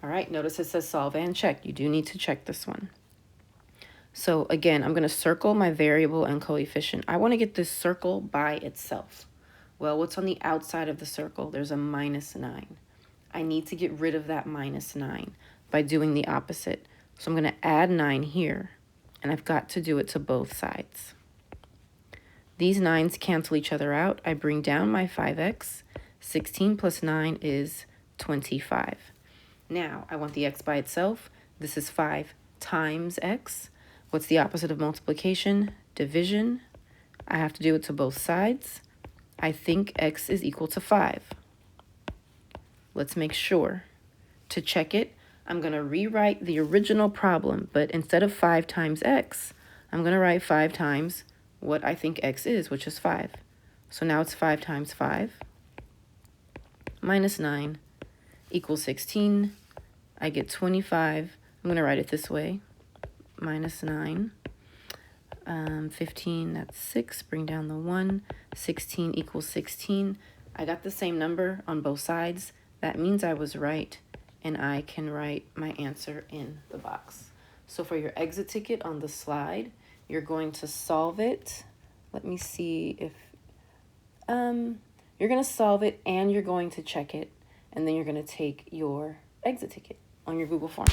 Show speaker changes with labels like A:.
A: All right, notice it says solve and check. You do need to check this one. So again, I'm going to circle my variable and coefficient. I want to get this circle by itself. Well, what's on the outside of the circle? There's a -9. I need to get rid of that -9 by doing the opposite. So I'm going to add 9 here, and I've got to do it to both sides. These 9's cancel each other out. I bring down my 5x. 16 plus 9 is 25. Now, I want the x by itself. This is 5 times x. What's the opposite of multiplication? Division. I have to do it to both sides. I think x is equal to 5. Let's make sure. To check it, I'm going to rewrite the original problem, but instead of 5 times x, I'm going to write 5 times what I think x is, which is 5. So now it's 5 times 5 minus 9 equals 16. I get 25. I'm going to write it this way. Minus 9. 15, that's 6. Bring down the 1. 16 equals 16. I got the same number on both sides. That means I was right, and I can write my answer in the box. So for your exit ticket on the slide, you're going to solve it. Let me see if... you're going to solve it, and you're going to check it, and then you're going to take your exit ticket on your Google form.